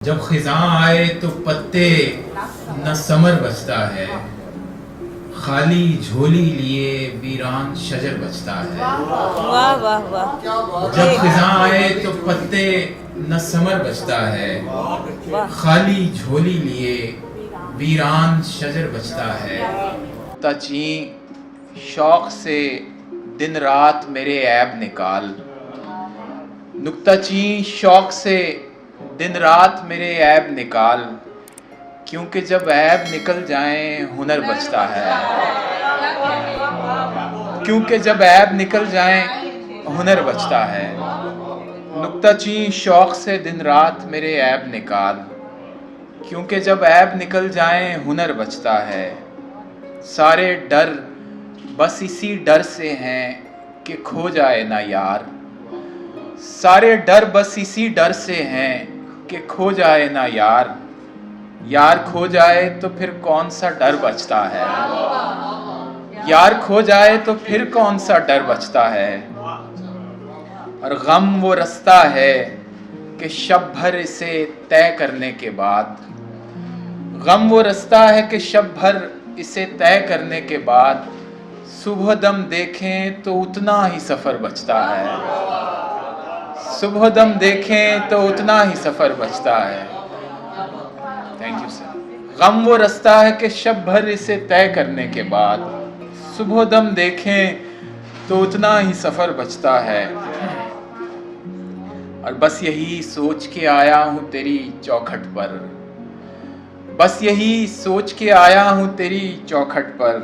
जब खिज़ां आए तो पत्ते न समर बचता है, खाली झोली लिए वीरान शजर बचता है। वाह वाह वाह। जब खिज़ां आए तो पत्ते न समर बचता है, वाह खाली झोली लिए वीरान शजर बचता है। तची शौक से दिन रात मेरे ऐब निकाल, नुक्ताची शौक से दिन रात मेरे ऐब निकाल, क्योंकि जब ऐब निकल जाएं हुनर बचता है। क्योंकि जब ऐब निकल जाएं हुनर बचता है। नुक्ताची शौक से दिन रात मेरे ऐब निकाल, क्योंकि जब ऐब निकल जाएं हुनर बचता है। सारे डर बस इसी डर से हैं कि खो जाए ना यार, सारे डर बस इसी डर से हैं कि खो जाए ना यार, यार खो जाए तो फिर कौन सा डर बचता है, यार खो जाए तो फिर कौन सा डर बचता है। और गम वो रास्ता है कि शब भर इसे तय करने के बाद, गम वो रास्ता है कि शब भर इसे तय करने के बाद, सुबह दम देखें तो उतना ही सफ़र बचता है, सुबह दम देखें तो उतना ही सफ़र बचता है। Thank you sir. गम वो रास्ता है कि शब भर इसे तय करने के बाद, सुबह दम देखें तो उतना ही सफ़र बचता है। और बस यही सोच के आया हूँ तेरी चौखट पर, बस यही सोच के आया हूँ तेरी चौखट पर,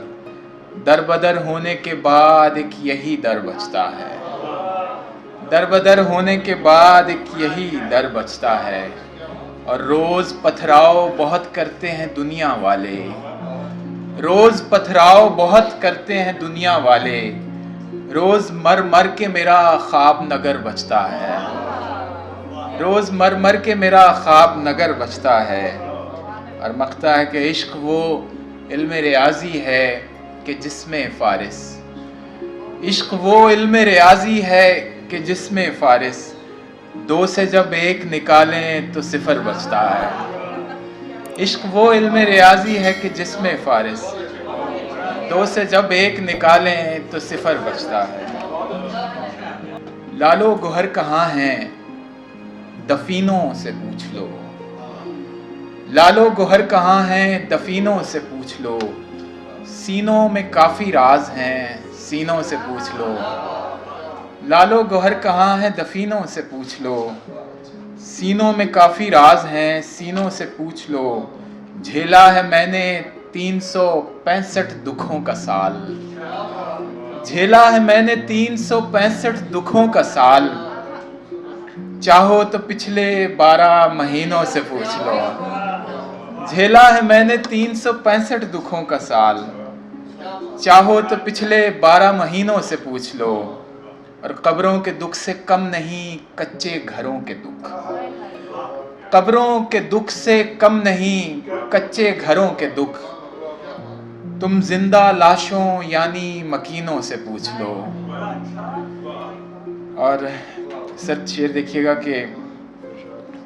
दर बदर होने के बाद एक यही दर बचता है, दर बदर होने के बाद एक यही दर बचता है। और रोज़ पथराव बहुत करते हैं दुनिया वाले, रोज़ पथराव बहुत करते हैं दुनिया वाले, रोज़ मर मर के मेरा ख्वाब नगर बचता है, रोज़ मर मर के मेरा ख्वाब नगर बचता है। और मख्ता है कि इश्क वो इल्म रियाजी है कि जिसमें फ़ारिस, इश्क वो इल्म रियाजी है कि जिसमें फ़ारिस, दो से जब एक निकालें तो सिफर बचता है। इश्क वो इल्म रियाजी है कि जिसमें फ़ारिस, दो से जब एक निकालें तो सिफर बचता है। लालो गोहर कहाँ हैं दफीनों से पूछ लो, लालो गोहर कहाँ हैं दफीनों से पूछ लो, सीनों में काफ़ी राज हैं सीनों से पूछ लो, लालो गोहर कहाँ हैं दफीनों से पूछ लो, सीनों में काफ़ी राज हैं सीनों से पूछ लो। झेला है मैंने 365 दुखों का साल, झेला है मैंने 365 दुखों का साल, चाहो तो पिछले 12 महीनों से पूछ लो। झेला है मैंने 365 दुखों का साल, चाहो तो पिछले 12 महीनों से पूछ लो। और कब्रों के दुख से कम नहीं कच्चे घरों के दुख, कब्रों के दुख से कम नहीं कच्चे घरों के दुख, तुम जिंदा लाशों यानी मकीनों से पूछ लो। और सर शेर देखिएगा कि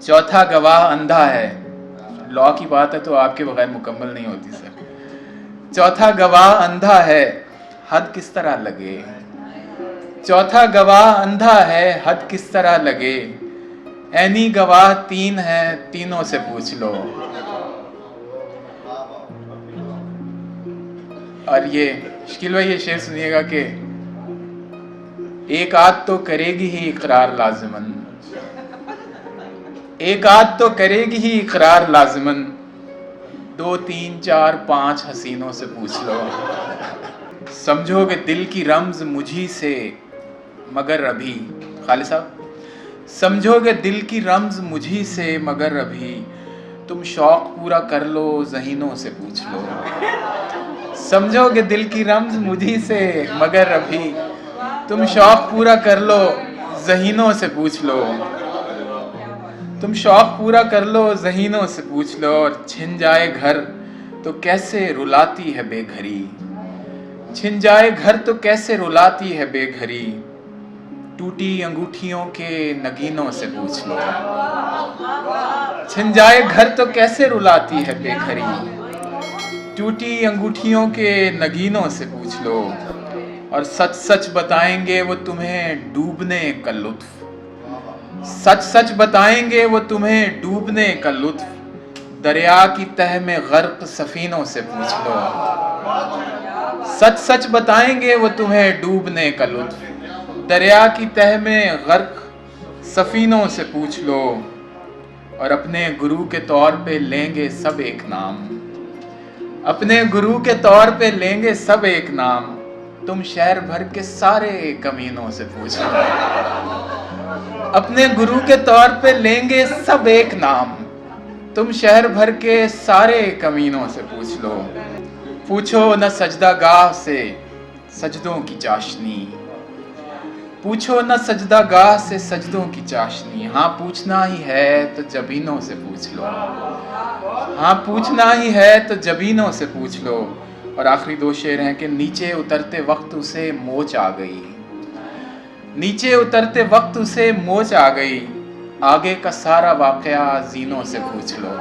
चौथा गवाह अंधा है, लॉ की बात है तो आपके बगैर मुकम्मल नहीं होती सर। चौथा गवाह अंधा है हद किस तरह लगे, चौथा गवाह अंधा है हद किस तरह लगे, ऐनी गवाह 3 है तीनों से पूछ लो। और ये शकील भाई ये शेर सुनिएगा कि एक आध तो करेगी ही इकरार लाजिमन, एक आध तो करेगी ही इकरार लाजिमन, 2 3 4 5 हसीनों से पूछ लो। समझोगे दिल की रम्ज मुझी से मगर अभी, खालिद साहब समझोगे दिल की रम्ज मुझी से मगर अभी, तुम शौक पूरा कर लो ज़हीनों से पूछ लो। समझोगे दिल की रम्ज मुझी से मगर अभी, तुम शौक पूरा कर लो ज़हीनों से पूछ लो, तुम शौक पूरा कर लो ज़हीनों से पूछ लो। और छिन जाए घर तो कैसे रुलाती है बेघरी, छिन जाए घर तो कैसे रुलाती है बेघरी, टूटी अंगूठियों के नगीनों से पूछ लो। छिन जाए घर तो कैसे रुलाती है बेघरी, टूटी अंगूठियों के नगीनों से पूछ लो। और सच सच बताएंगे वो तुम्हें डूबने का लुत्फ, सच सच बताएंगे वो तुम्हें डूबने का लुत्फ। दरिया की तह में गर्क सफीनों से पूछ लो। सच सच बताएंगे वो तुम्हें डूबने का लुत्फ। दरिया की तह में गर्क सफीनों से पूछ लो। और अपने गुरु के तौर पे लेंगे सब एक नाम, अपने गुरु के तौर पे लेंगे सब एक नाम। तुम शहर भर के सारे कमीनों से पूछ लो। अपने गुरु के तौर पे लेंगे सब एक नाम, तुम शहर भर के सारे कमीनों से पूछ लो। पूछो न सजदा गाह से सजदों की चाशनी, पूछो न सजदा गाह से सजदों की चाशनी। हाँ पूछना ही है तो जबीनों से पूछ लो, हाँ पूछना ही है तो जबीनों से पूछ लो। और आखिरी दो शेर हैं कि नीचे उतरते वक्त उसे मोच आ गई, नीचे उतरते वक्त उसे मोच आ गई। आगे का सारा वाकया जीनों से पूछ लो,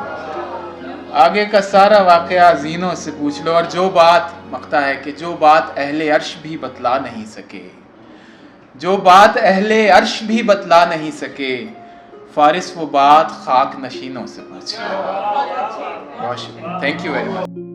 आगे का सारा वाकया जीनों से पूछ लो। और जो बात मकता है कि जो बात अहले अर्श भी बतला नहीं सके, जो बात अहले अर्श भी बतला नहीं सके, फारिस वो बात खाक नशीनों से पूछ लो। बहुत शुक्रिया, थैंक यू वेरी मच।